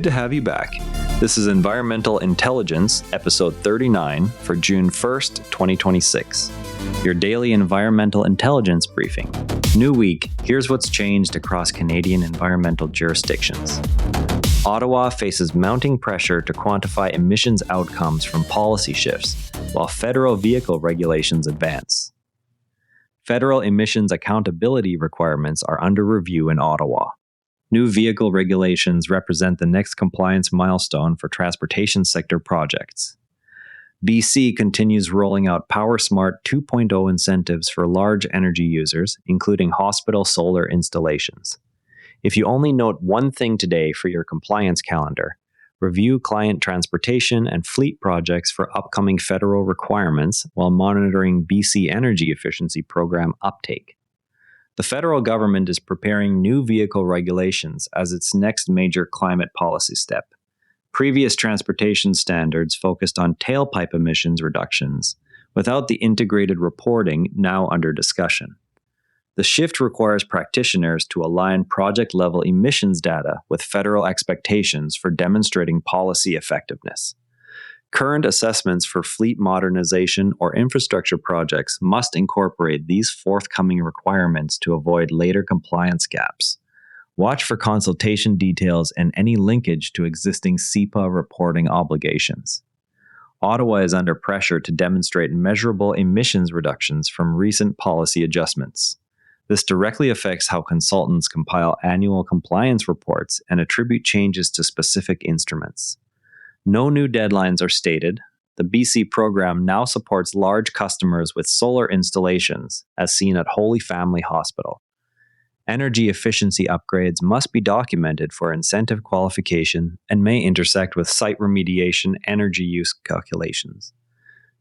Good to have you back. This is Environmental Intelligence, episode 39 for June 1st, 2026. Your daily environmental intelligence briefing. New week, here's what's changed across Canadian environmental jurisdictions. Ottawa faces mounting pressure to quantify emissions outcomes from policy shifts, while federal vehicle regulations advance. Federal emissions accountability requirements are under review in Ottawa. New vehicle regulations represent the next compliance milestone for transportation sector projects. BC continues rolling out PowerSmart 2.0 incentives for large energy users, including hospital solar installations. If you only note one thing today for your compliance calendar, review client transportation and fleet projects for upcoming federal requirements while monitoring BC Energy Efficiency Program uptake. The federal government is preparing new vehicle regulations as its next major climate policy step. Previous transportation standards focused on tailpipe emissions reductions, without the integrated reporting now under discussion. The shift requires practitioners to align project-level emissions data with federal expectations for demonstrating policy effectiveness. Current assessments for fleet modernization or infrastructure projects must incorporate these forthcoming requirements to avoid later compliance gaps. Watch for consultation details and any linkage to existing SEPA reporting obligations. Ottawa is under pressure to demonstrate measurable emissions reductions from recent policy adjustments. This directly affects how consultants compile annual compliance reports and attribute changes to specific instruments. No new deadlines are stated. The BC program now supports large customers with solar installations, as seen at Holy Family Hospital. Energy efficiency upgrades must be documented for incentive qualification and may intersect with site remediation energy use calculations.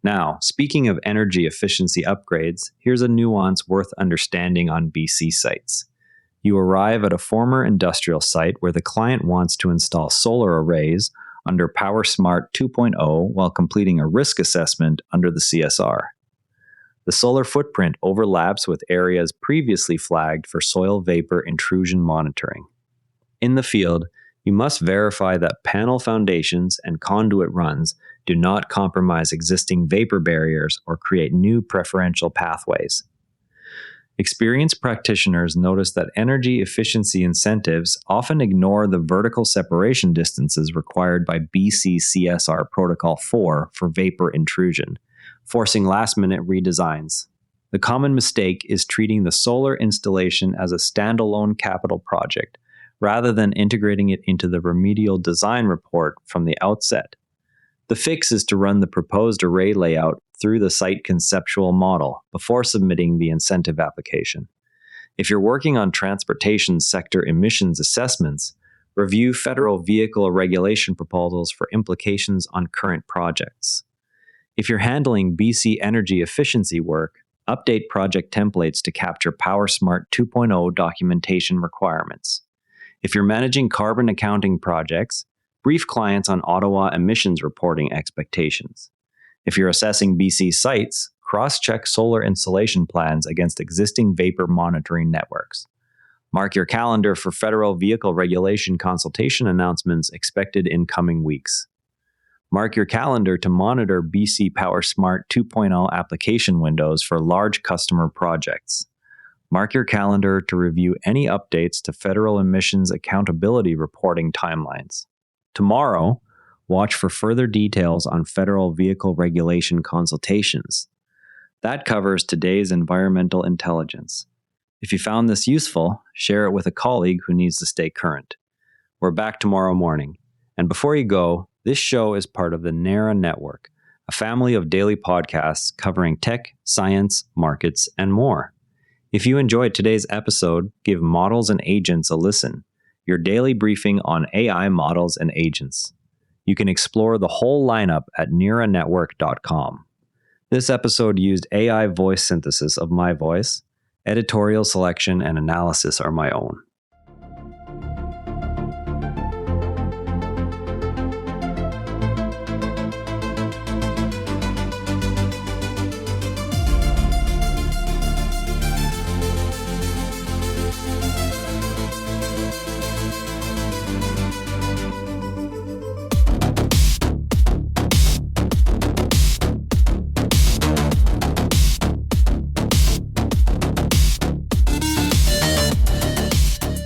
Now, speaking of energy efficiency upgrades, here's a nuance worth understanding on BC sites. You arrive at a former industrial site where the client wants to install solar arrays under PowerSmart 2.0 while completing a risk assessment under the CSR. The solar footprint overlaps with areas previously flagged for soil vapor intrusion monitoring. In the field, you must verify that panel foundations and conduit runs do not compromise existing vapor barriers or create new preferential pathways. Experienced practitioners notice that energy efficiency incentives often ignore the vertical separation distances required by BC CSR Protocol 4 for vapor intrusion, forcing last-minute redesigns. The common mistake is treating the solar installation as a standalone capital project, rather than integrating it into the remedial design report from the outset. The fix is to run the proposed array layout through the site conceptual model before submitting the incentive application. If you're working on transportation sector emissions assessments, review federal vehicle regulation proposals for implications on current projects. If you're handling BC energy efficiency work, update project templates to capture PowerSmart 2.0 documentation requirements. If you're managing carbon accounting projects, brief clients on Ottawa emissions reporting expectations. If you're assessing BC sites, cross-check solar installation plans against existing vapor monitoring networks. Mark your calendar for federal vehicle regulation consultation announcements expected in coming weeks. Mark your calendar to monitor BC PowerSmart 2.0 application windows for large customer projects. Mark your calendar to review any updates to federal emissions accountability reporting timelines. Tomorrow, watch for further details on federal vehicle regulation consultations. That covers today's environmental intelligence. If you found this useful, share it with a colleague who needs to stay current. We're back tomorrow morning. And before you go, this show is part of the NARA Network, a family of daily podcasts covering tech, science, markets, and more. If you enjoyed today's episode, give Models and Agents a listen, your daily briefing on AI models and agents. You can explore the whole lineup at neranetwork.com. This episode used AI voice synthesis of my voice. Editorial selection and analysis are my own.